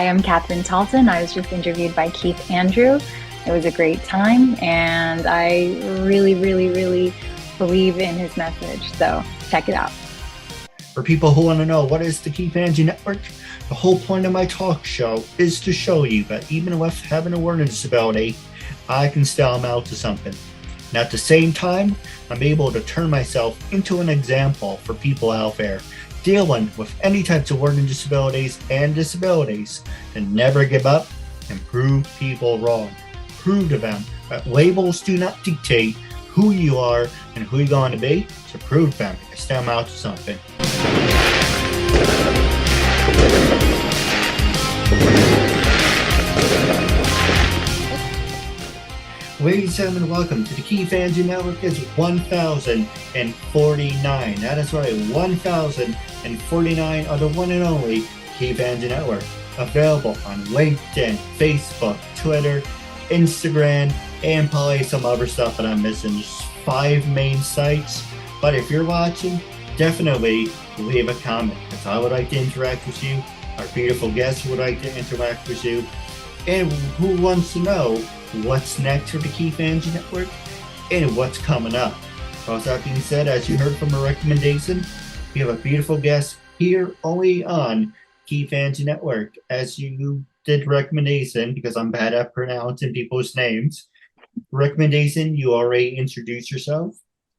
am Catherine Talton. I was just interviewed by Keith Andrew. It was a great time, and I really, really, really believe in his message. So check it out. For people who want to know what is the Keith Andrew Network, the whole point of my talk show is to show you that even with having a learning disability, I can still amount to something. And at the same time, I'm able to turn myself into an example for people out there dealing with any types of learning disabilities and disabilities to never give up and prove people wrong. Prove to them that labels do not dictate who you are and who you're going to be. To prove them, I still amount to something. Ladies and gentlemen, welcome to the Keith Andrew Network. It's 1049. That is right, 1049 of the one and only Keith Andrew Network. Available on LinkedIn, Facebook, Twitter, Instagram, and probably some other stuff that I'm missing. Just 5 main sites. But if you're watching, definitely leave a comment, because I would like to interact with you. Our beautiful guests would like to interact with you. And who wants to know what's next for the Keith Andrew Network and what's coming up. So with that being said, as you heard from a recommendation, we have a beautiful guest here only on Keith Andrew Network. As you did recommendation, because I'm bad at pronouncing people's names, recommendation, you already introduced yourself.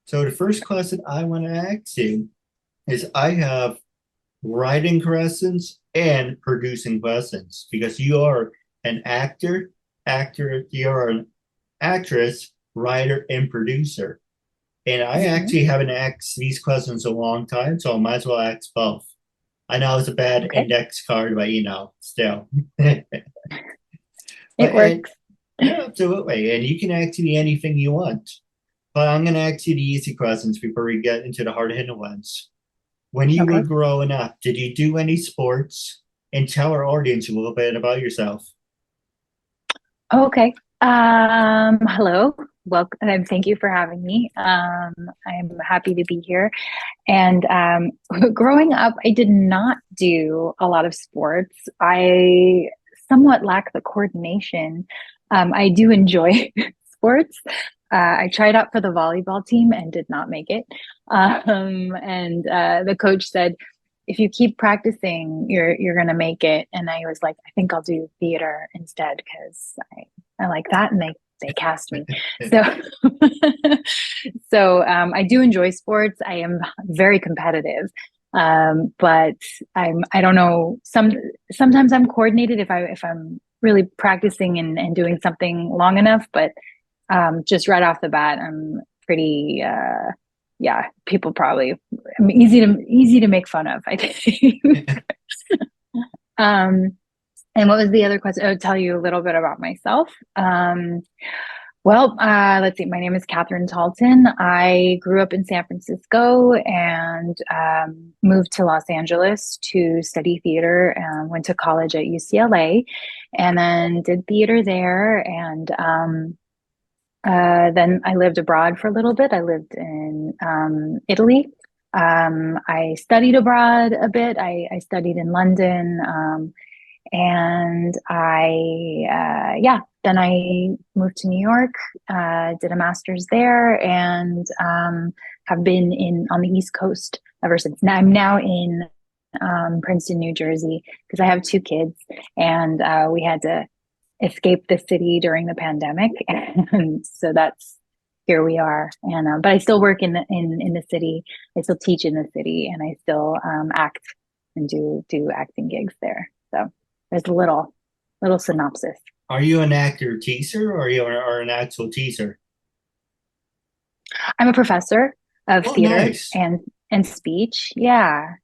So the first question I want to ask you is, I have writing questions and producing questions, because you are an actor, you're an actress, writer, and producer. And I actually haven't asked these questions in a long time, so I might as well ask both. I know it's a bad index card, but still. It works. Yeah, absolutely. And you can ask me anything you want. But I'm going to ask you the easy questions before we get into the hard-hitting ones. When you were growing up, did you do any sports? And tell our audience a little bit about yourself. Okay. Hello. Welcome, and thank you for having me. I'm happy to be here. And growing up, I did not do a lot of sports. I somewhat lack the coordination. I do enjoy sports. I tried out for the volleyball team and did not make it. And the coach said, if you keep practicing, you're gonna make it. And I was like, I think I'll do theater instead, because I like that, and they cast me. So I do enjoy sports. I am very competitive. But I don't know, sometimes I'm coordinated if I'm really practicing and doing something long enough, but just right off the bat, I'm pretty people probably, I'm easy to make fun of, I think. And what was the other question? I'll tell you a little bit about myself. Let's see. My name is Catherine Talton. I grew up in San Francisco and moved to Los Angeles to study theater, and went to college at UCLA, and then did theater there. And then I lived abroad for a little bit. I lived in Italy. I studied abroad a bit. I studied in London. And then I moved to New York, did a master's there, and have been on the East Coast ever since. Now I'm now in Princeton, New Jersey, because I have 2 kids, and we had to escape the city during the pandemic, and so here we are. And but I still work in the city. I still teach in the city, and I still act and do acting gigs there. So there's a little synopsis. Are you an actor teacher, or are you an actual teacher? I'm a professor of theater nice. and speech. Yeah.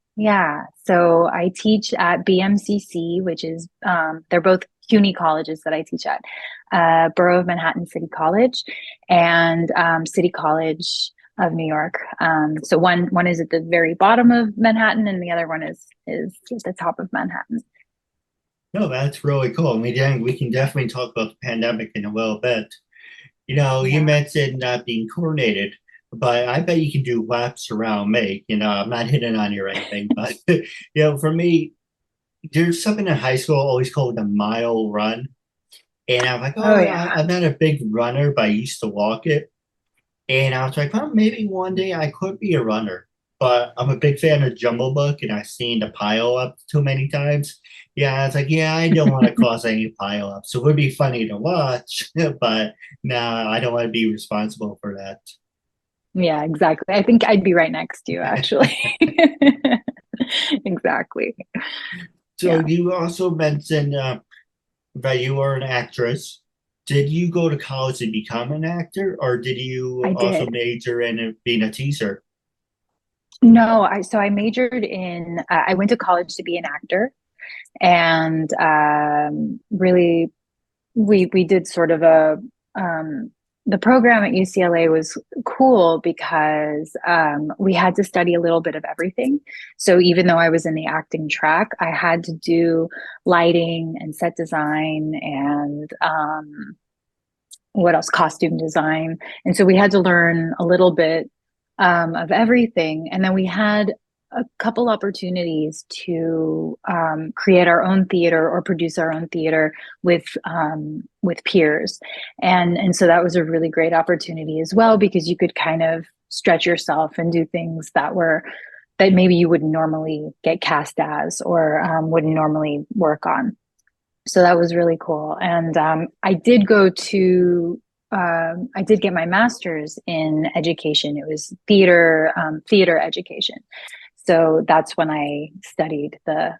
So I teach at BMCC, which is they're both CUNY colleges that I teach at, Borough of Manhattan City College and City College of New York. So one is at the very bottom of Manhattan, and the other one is at the top of Manhattan. No, that's really cool. I mean, we can definitely talk about the pandemic in a little bit. You mentioned not being coordinated, but I bet you can do laps around me. I'm not hitting on you or anything, but for me, there's something in high school always called the mile run. And I'm like, Oh oh, yeah. I'm not a big runner, but I used to walk it. And I was like, well, maybe one day I could be a runner. But I'm a big fan of Jungle Book, and I've seen the pile up too many times. Yeah, I was like, yeah, I don't want to cause any pile up. So it would be funny to watch, but no, I don't want to be responsible for that. Yeah, exactly. I think I'd be right next to you, actually. Exactly. So Yeah, you also mentioned that you are an actress. Did you go to college to become an actor, or did you I also did. major in being a teacher? No, I majored in I went to college to be an actor, and really we did sort of a the program at UCLA was cool because we had to study a little bit of everything. So even though I was in the acting track, I had to do lighting and set design and what else? Costume design. And so we had to learn a little bit of everything. And then we had a couple opportunities to create our own theater or produce our own theater with peers, and so that was a really great opportunity as well because you could kind of stretch yourself and do things that maybe you wouldn't normally get cast as or wouldn't normally work on. So that was really cool. And I did get my master's in education. It was theater education. So that's when I studied the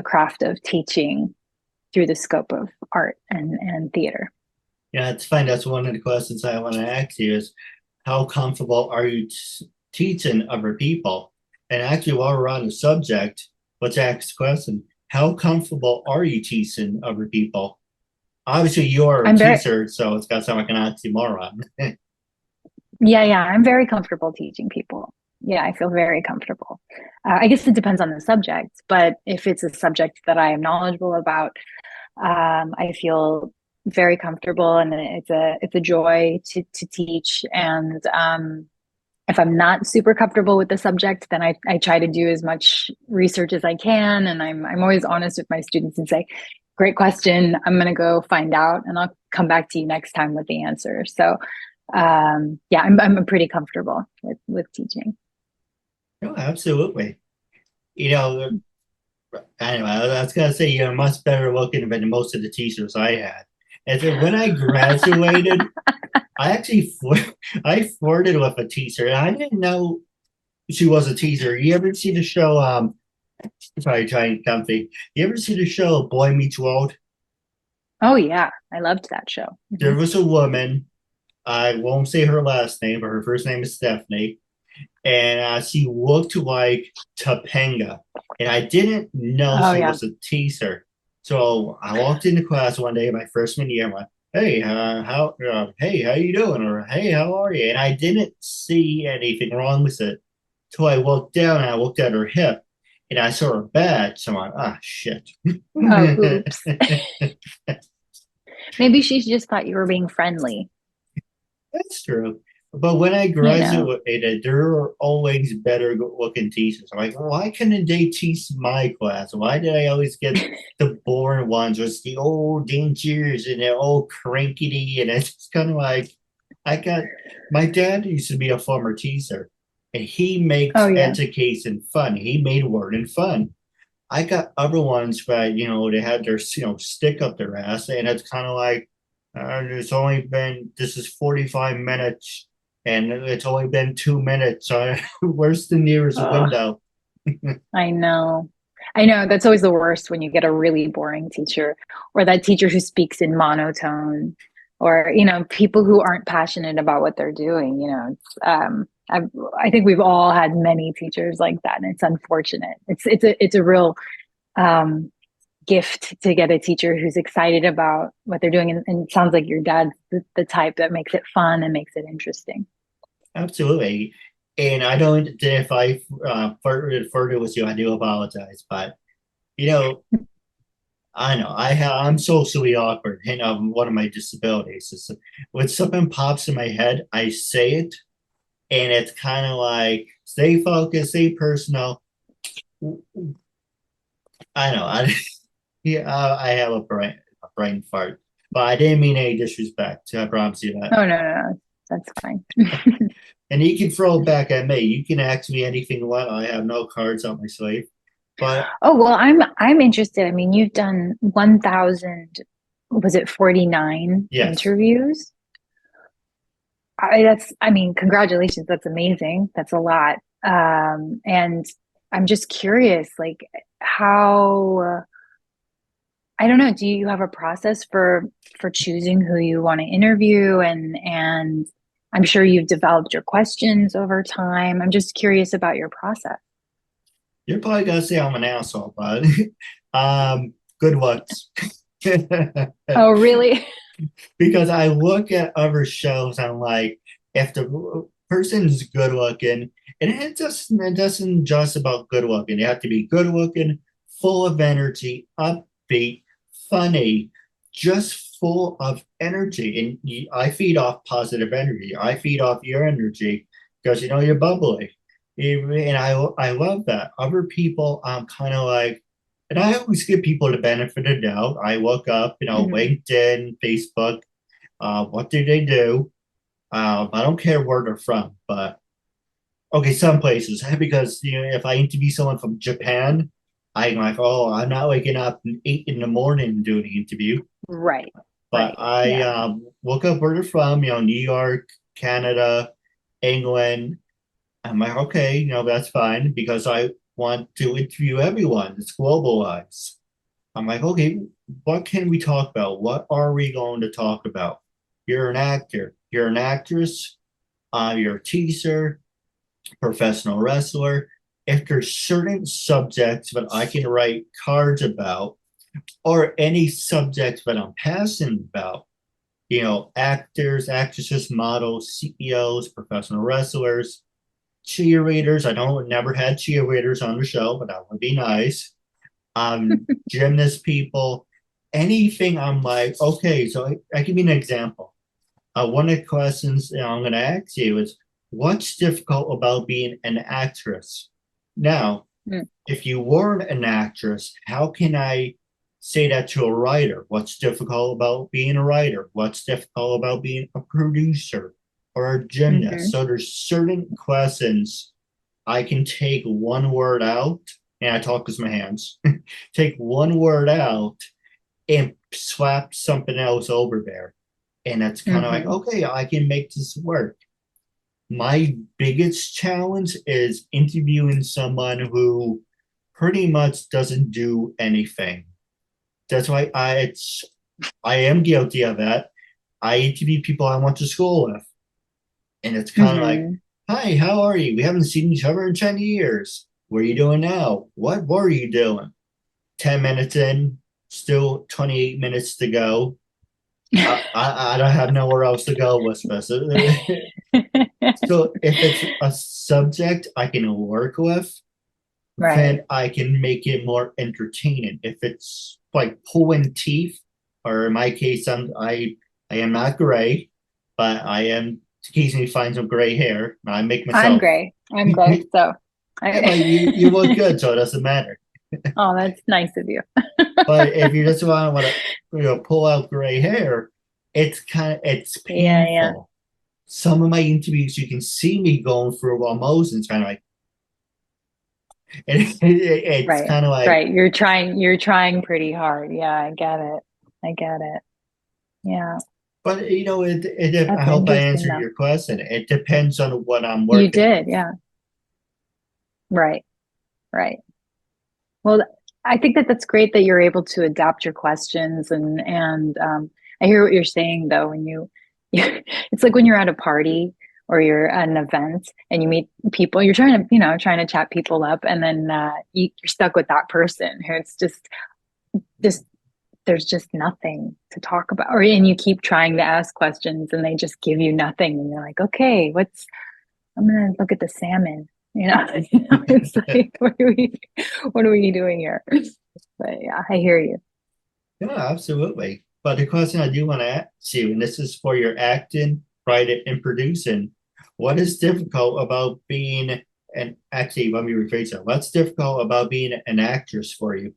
craft of teaching through the scope of art and theater. Yeah, it's fine. That's one of the questions I want to ask you is how comfortable are you teaching other people? And actually, while we're on the subject, let's ask the question, how comfortable are you teaching other people? Obviously, you're a I'm very teacher, so it's got to sound like an oxymoron. yeah, I'm very comfortable teaching people. Yeah, I feel very comfortable. I guess it depends on the subject, but if it's a subject that I am knowledgeable about, I feel very comfortable, and it's a joy to teach. And if I'm not super comfortable with the subject, then I try to do as much research as I can, and I'm always honest with my students and say, "Great question. I'm going to go find out, and I'll come back to you next time with the answer." So, yeah, I'm pretty comfortable with teaching. No, absolutely. You know, anyway, I was gonna say you're much better looking than most of the teachers I had. And then when I graduated, I actually I flirted with a teacher, and I didn't know she was a teacher. You ever see the show? Sorry, trying comfy. You ever see the show Boy Meets World? Oh yeah, I loved that show. There Mhm. was a woman. I won't say her last name, but her first name is Stephanie, and she looked like Topanga, and I didn't know Oh she yeah. was a teaser. So I walked into class one day, my freshman year. I'm like, "Hey, hey, how you doing?" Or "Hey, how are you?" And I didn't see anything wrong with it till I looked down and I looked at her hip, and I saw her badge. So I'm like, "Ah, shit." Oh, oops. Maybe she just thought you were being friendly, That's true. But when I you know. graduated, there are always better looking teachers. I'm like, why couldn't they teach my class? Why did I always get the boring ones with the old dentures and they're all crankety? And it's kind of like, I got my dad used to be a former teacher and he Oh makes yeah. education fun. He made learning fun. I got other ones that they had their stick up their ass, and it's kind of like it's only been this is 45 minutes, and it's only been 2 minutes. So where's the nearest Oh, window? I know. I know that's always the worst when you get a really boring teacher or that teacher who speaks in monotone or, people who aren't passionate about what they're doing, I think we've all had many teachers like that, and it's unfortunate. It's a real um, gift to get a teacher who's excited about what they're doing, and it sounds like your dad's the type that makes it fun and makes it interesting. Absolutely. And I don't if I flirted further with you, I do apologize, but you know I know I'm socially awkward, and one of my disabilities is when something pops in my head, I say it, and it's kind of like stay focused, stay personal. I know. Yeah, I have a brain fart, but I didn't mean any disrespect. I promise you that. Oh, no, no, no. That's fine. And you can throw it back at me. You can ask me anything you want. I have no cards on my sleeve. But Oh, well, I'm interested. I mean, you've done 1,000, was it 49 yes, interviews? I mean, congratulations. That's amazing. That's a lot. And I'm just curious, like how, I don't know, do you have a process for choosing who you want to interview and I'm sure you've developed your questions over time. I'm just curious about your process. you're probably gonna say I'm an asshole, but good looks. Oh, really? Because I look at other shows, I'm like, if the person's good looking, and it doesn't just about good looking. You have to be good looking, full of energy, upbeat, funny, just full of energy. And I feed off positive energy. I feed off your energy because you're bubbly. And I love that. Other people, I'm kind of like, and I always give people the benefit of the doubt. I look up, Hmm. LinkedIn, Facebook, what do they do? I don't care where they're from, but okay, some places because if I interview someone from Japan, I'm like, oh, I'm not waking up at 8 in the morning and doing the interview. Right. But Right. I Yeah. look up where they're from, New York, Canada, England. I'm like, okay, that's fine because I want to interview everyone. It's globalized. I'm like, okay, what can we talk about? What are we going to talk about? You're an actor, you're an actress, you're a teacher, professional wrestler. If there's certain subjects that I can write cards about, or any subject that I'm passionate about, actors, actresses, models, CEOs, professional wrestlers, cheerleaders. I don't never had cheerleaders on the show, but that would be nice. Gymnast people, anything. I'm like, okay, so I give you an example. One of the questions I'm going to ask you is, what's difficult about being an actress? Now, Mm. if you weren't an actress, how can I say that to a writer? What's difficult about being a writer? What's difficult about being a producer or a gymnast? Hmm. So there's certain questions I can take one word out, and I talk with my hands, take one word out and slap something else over there. And that's kind of like, Hmm. okay, I can make this work. My biggest challenge is interviewing someone who pretty much doesn't do anything. That's why I am guilty of that. I interview people I went to school with, and it's kind of like, Hmm. "Hi, how are you? We haven't seen each other in 10 years. What are you doing now? What were you doing?" 10 minutes in, still 28 minutes to go. I don't have nowhere else to go with this. So if it's a subject I can work with, Right. then I can make it more entertaining. If it's like pulling teeth, or in my case, I am not gray, but I am occasionally find some gray hair. I make I'm myself. gray. I'm Yeah, gray. So but I, you look good, so it doesn't matter. oh, that's nice of you. But if you just want to pull out gray hair, it's Yeah, yeah. painful. Some of my interviews, you can see me going through emotions, kind of like it's Right. kind of like, Right. You're trying pretty hard. Yeah, I get it. I get it. Yeah. but I That's hope I interesting answered though. your question. It depends on what I'm You working with. did. Yeah. Right. Right. Well, I think that that's great that you're able to adapt your questions and I hear what you're saying though when it's like when you're at a party or you're at an event and you meet people, you're trying to chat people up and then you're stuck with that person who it's just there's just nothing to talk about or and you keep trying to ask questions and they just give you nothing and you're like, okay, what's I'm gonna look at the salmon. It's like, what are we doing here? But yeah, I hear you. Yeah, absolutely. But the question I do want to ask you, and this is for your acting, writing, and producing, what is difficult about being actually, let me rephrase that. What's difficult about being an actress for you?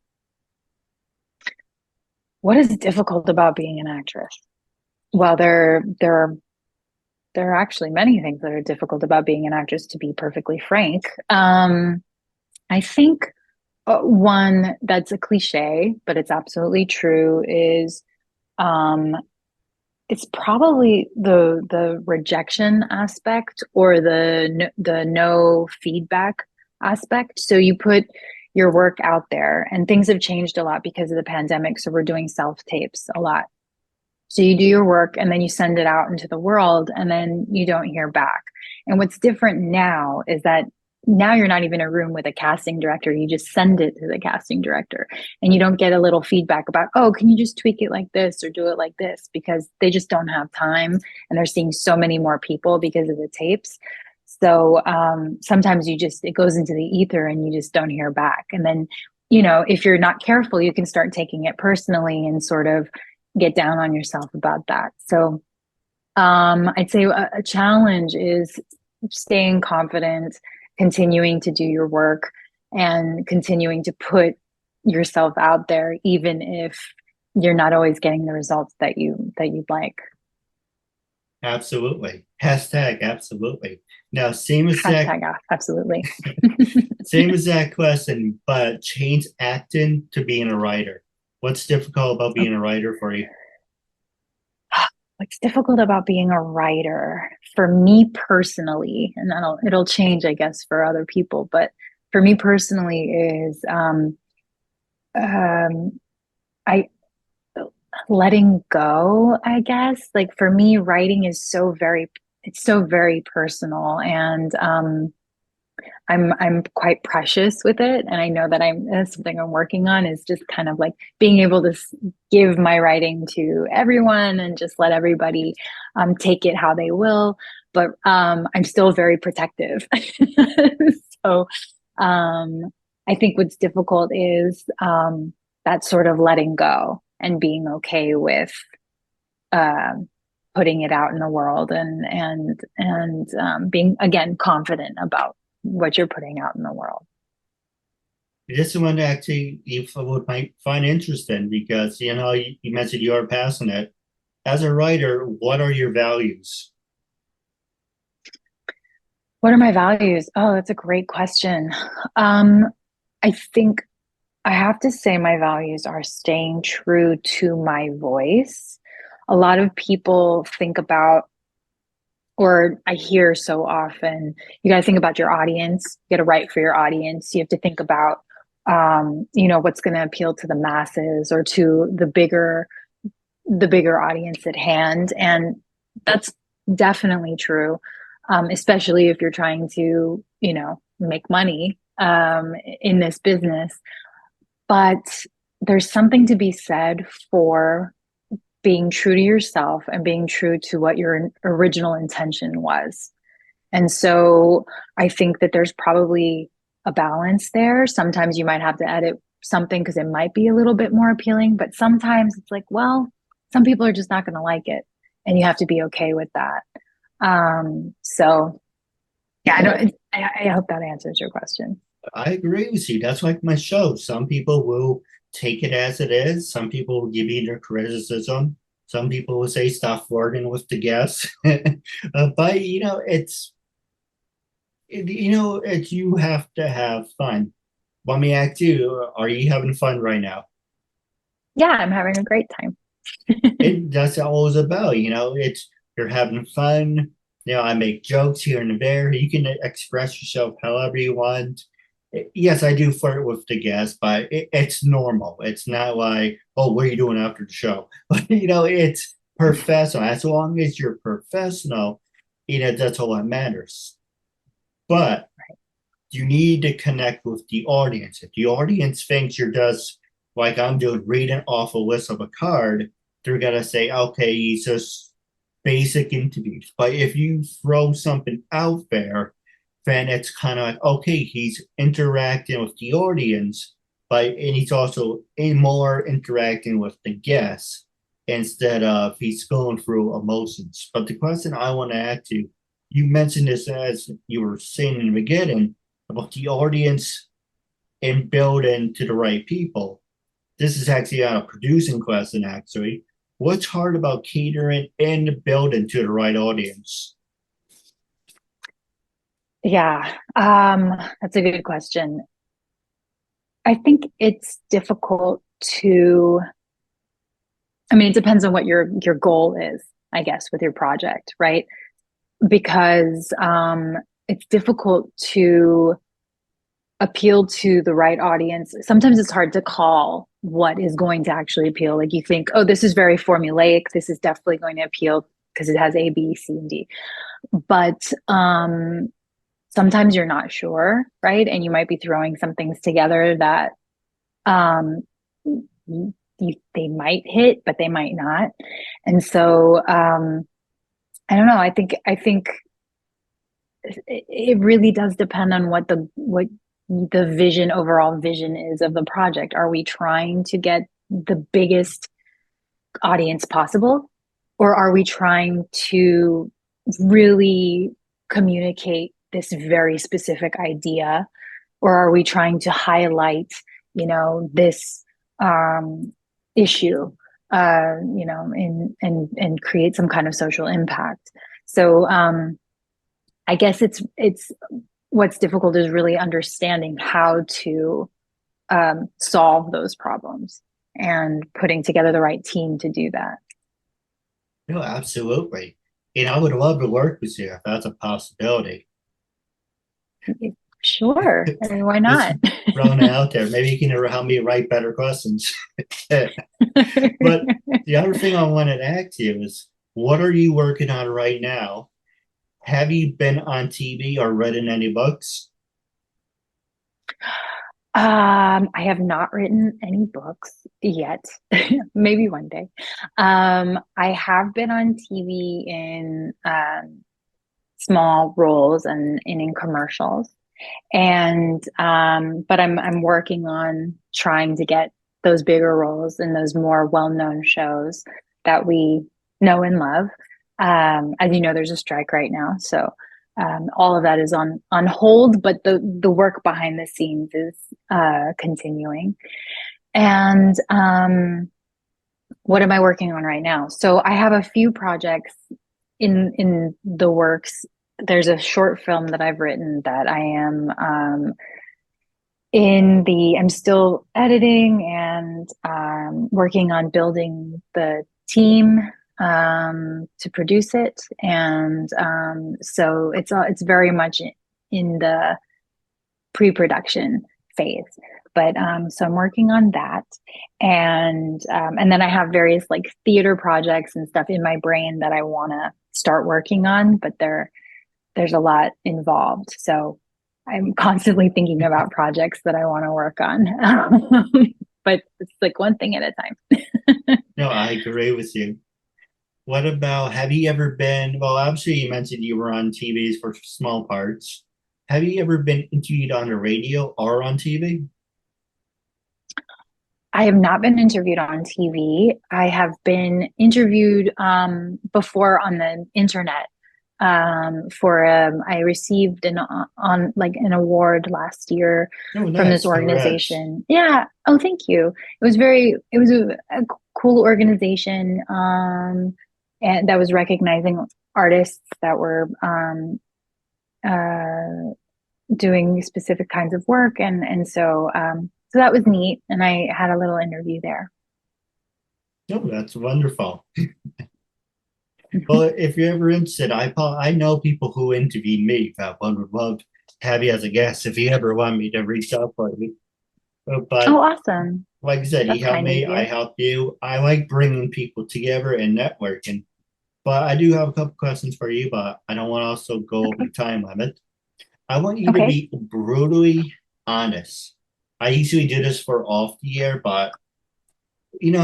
What is difficult about being an actress? Well, there are actually many things that are difficult about being an actress, to be perfectly frank. I think one that's a cliche, but it's absolutely true, is um, it's probably the rejection aspect or the no feedback aspect. So you put your work out there, and things have changed a lot because of the pandemic. So we're doing self tapes a lot. So you do your work and then you send it out into the world and then you don't hear back. And what's different now is that now you're not even in a room with a casting director. You just send it to the casting director and you don't get a little feedback about, oh, can you just tweak it like this or do it like this? Because they just don't have time and they're seeing so many more people because of the tapes. So sometimes it goes into the ether and you just don't hear back. And then, if you're not careful, you can start taking it personally and sort of get down on yourself about that. So I'd say a challenge is staying confident, continuing to do your work, and continuing to put yourself out there, even if you're not always getting the results that you'd like. Absolutely. Hashtag absolutely. Now, same exact Hashtag absolutely. same exact question, but change acting to being a writer. What's difficult about being a writer for you? What's difficult about being a writer for me personally, and it'll change, I guess, for other people, but for me personally is um, I letting go, I guess. Like for me, writing is it's so very personal, and I'm quite precious with it, and I know that that's something I'm working on, is just kind of like being able to give my writing to everyone and just let everybody take it how they will. But I'm still very protective, so um, I think what's difficult is that sort of letting go and being okay with um, putting it out in the world and being again confident about what you're putting out in the world. This is one that actually you would might find interesting because you mentioned you are passionate. As a writer, what are your values? What are my values? Oh, that's a great question. Um, I think I have to say my values are staying true to my voice. A lot of people think about, or I hear so often, you got to think about your audience. You got to write for your audience. You have to think about, what's going to appeal to the masses or to the bigger audience at hand. And that's definitely true, especially if you're trying to, make money in this business. But there's something to be said for being true to yourself and being true to what your original intention was. And so I think that there's probably a balance there. Sometimes you might have to edit something because it might be a little bit more appealing, but sometimes it's like, well, some people are just not going to like it, and you have to be okay with that. So yeah, I hope that answers your question. I agree with you. That's like my show. Some people will take it as it is. Some people will give you their criticism. Some people will say stop flirting with the guests. But you have to have fun. Let me ask you, are you having fun right now? Yeah, I'm having a great time. That's all it's about. It's you're having fun. I make jokes here and there. You can express yourself however you want. Yes, I do flirt with the guests, but it's normal. It's not like, oh, what are you doing after the show? But it's professional. As long as you're professional, that's all that matters. But you need to connect with the audience. If the audience thinks you're just like I'm doing, reading off a list of a card, they're gonna say, okay, he's just basic interviews. But if you throw something out there, then it's kind of like, okay, he's interacting with the audience, but and he's also more interacting with the guests instead of he's going through emotions. But the question I want to add to, you mentioned this as you were saying in the beginning about the audience and building to the right people. This is actually on a producing question, actually. What's hard about catering and building to the right audience? Yeah, that's a good question. I think it's difficult to, I mean, it depends on what your goal is, I guess, with your project, right? Because it's difficult to appeal to the right audience. Sometimes it's hard to call what is going to actually appeal. Like you think, oh, this is very formulaic. This is definitely going to appeal because it has A, B, C, and D. But sometimes you're not sure, right? And you might be throwing some things together that um, they might hit, but they might not. And so I don't know. I think it really does depend on what the vision overall vision is of the project. Are we trying to get the biggest audience possible, or are we trying to really communicate this very specific idea, or are we trying to highlight, this issue, and create some kind of social impact? So I guess it's what's difficult is really understanding how to solve those problems and putting together the right team to do that. No, absolutely. And I would love to work with you if that's a possibility. Sure. I mean, why Just not? throwing it out there. Maybe you can help me write better questions. But the other thing I wanted to ask you is, what are you working on right now? Have you been on TV or read in any books? I have not written any books yet. Maybe one day. I have been on TV in small roles and in commercials. And but I'm working on trying to get those bigger roles in those more well-known shows that we know and love. As you know, there's a strike right now, so all of that is on hold, but the work behind the scenes is continuing. And what am I working on right now? So I have a few projects in the works. There's a short film that I've written that I am I'm still editing and working on building the team to produce it. And so it's very much in the pre-production phase. But so I'm working on that, and then I have various like theater projects and stuff in my brain that I want to start working on, but there's a lot involved. So I'm constantly thinking about projects that I want to work on. But it's like one thing at a time. No, I agree with you. What about, have you ever been, well, obviously you mentioned you were on TVs for small parts. Have you ever been interviewed on the radio or on TV? I have not been interviewed on TV. I have been interviewed before on the internet for I received an like an award last year Oh, from this nice. Congrats. organization. Yeah. Oh, thank you. It was a cool organization, and that was recognizing artists that were uh, doing specific kinds of work, and so that was neat, and I had a little interview there. No, that's wonderful. Well, if you're ever interested, I know people who interview me that one would love to have you as a guest if you ever want me to reach out for you. Oh, But awesome. like I said, he That's helped kind of me, I you. helped you. I like bringing people together and networking. But I do have a couple questions for you, but I don't want to also go over Okay. the time limit. I want you to Okay. be brutally honest. I usually do this for off the year, but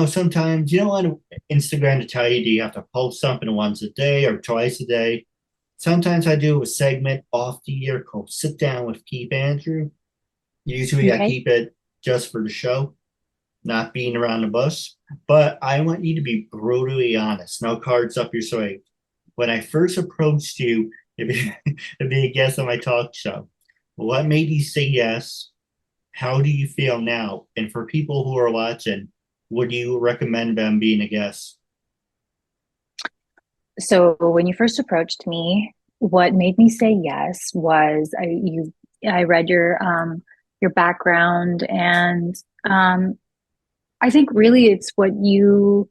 sometimes you don't want Instagram to tell you, do you have to post something once a day or twice a day? Sometimes I do a segment off the year called Sit Down with Keith Andrew. Usually I Okay. keep it just for the show, not being around the bus. But I want you to be brutally honest. No cards up your sleeve. When I first approached you to be, to be a guest on my talk show, what made you say yes? How do you feel now? And for people who are watching, would you recommend them being a guest? So when you first approached me, what made me say yes was I read your background, and I think really it's what you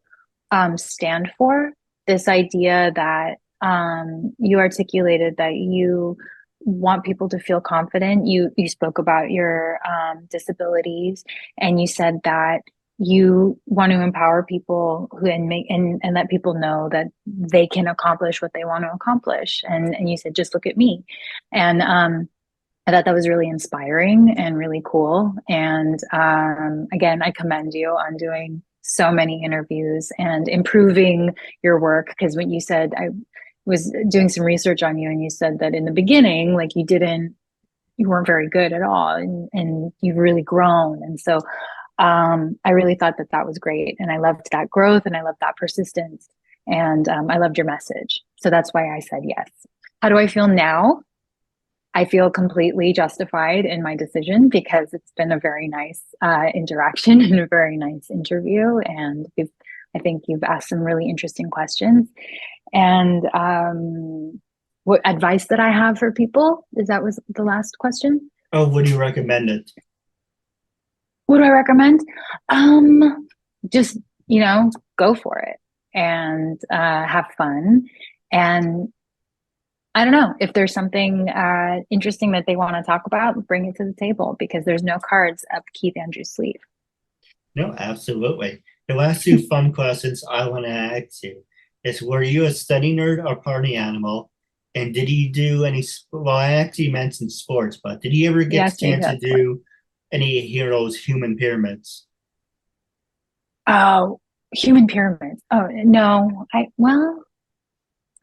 stand for. This idea that you articulated that you want people to feel confident. You spoke about your disabilities, and you said that you want to empower people who and make and let people know that they can accomplish what they want to accomplish. And you said, just look at me. And I thought that was really inspiring and really cool. And again, I commend you on doing so many interviews and improving your work. Because when you said, I was doing some research on you, and you said that in the beginning, like you weren't very good at all, and you've really grown. And so I really thought that that was great. And I loved that growth, and I loved that persistence. And I loved your message. So that's why I said yes. How do I feel now? I feel completely justified in my decision because it's been a very nice interaction and a very nice interview. And I think you've asked some really interesting questions. And what advice that I have for people? Is that was the last question? Oh, would you recommend it? What do I recommend? Um, just, go for it and have fun. And I don't know if there's something interesting that they want to talk about, bring it to the table because there's no cards up Keith Andrews' sleeve. No, absolutely. The last two fun questions I want to ask you is, were you a study nerd or party animal? And did you do any, well, I actually mentioned sports, but did you ever get the Yes, chance to that's what. do any heroes human pyramids? Oh, human pyramids. Oh, no.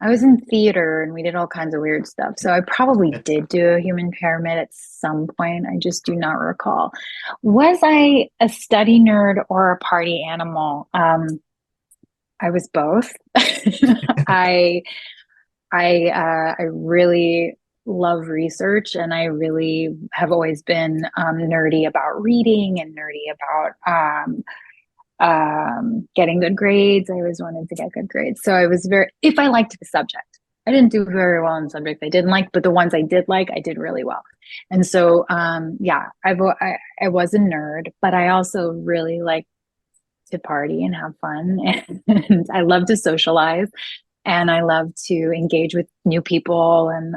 I was in theater and we did all kinds of weird stuff. So I probably did do a human pyramid at some point. I just do not recall. Was I a study nerd or a party animal? I was both. I I really love research, and I really have always been nerdy about reading and nerdy about getting good grades. I always wanted to get good grades. So I was if I liked the subject, I didn't do very well in subjects I didn't like, but the ones I did like, I did really well. And so, yeah, I was a nerd, but I also really like to party and have fun. And I love to socialize, and I love to engage with new people, and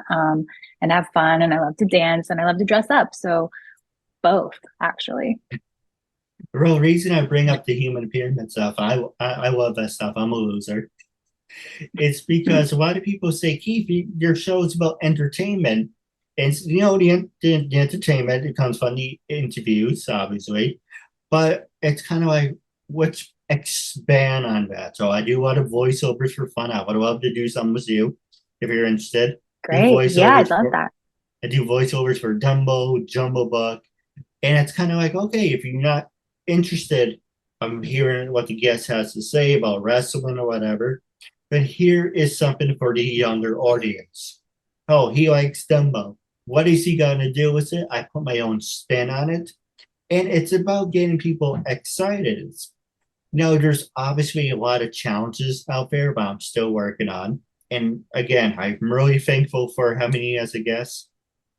have fun. And I love to dance, and I love to dress up. So both, actually. The real reason I bring up the human pyramid stuff, I love that stuff. I'm a loser. It's because a lot of people say, Keith, your show is about entertainment. And the entertainment, it comes from the interviews, obviously, but it's kind of like, let's expand on that. So I do a lot of voiceovers for fun. I would love to do some with you if you're interested. Do Great. Yeah, I voiceovers love for that. I do voiceovers for Dumbo, Jumbo Book, and it's kind of like, okay, if you're not interested, I'm hearing what the guest has to say about wrestling or whatever, but here is something for the younger audience. Oh, he likes Dumbo. What is he going to do with it? I put my own spin on it. And it's about getting people excited. There's obviously a lot of challenges out there, but I'm still working on. And again, I'm really thankful for having you as a guest.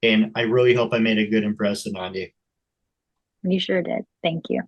And I really hope I made a good impression on you. You sure did. Thank you.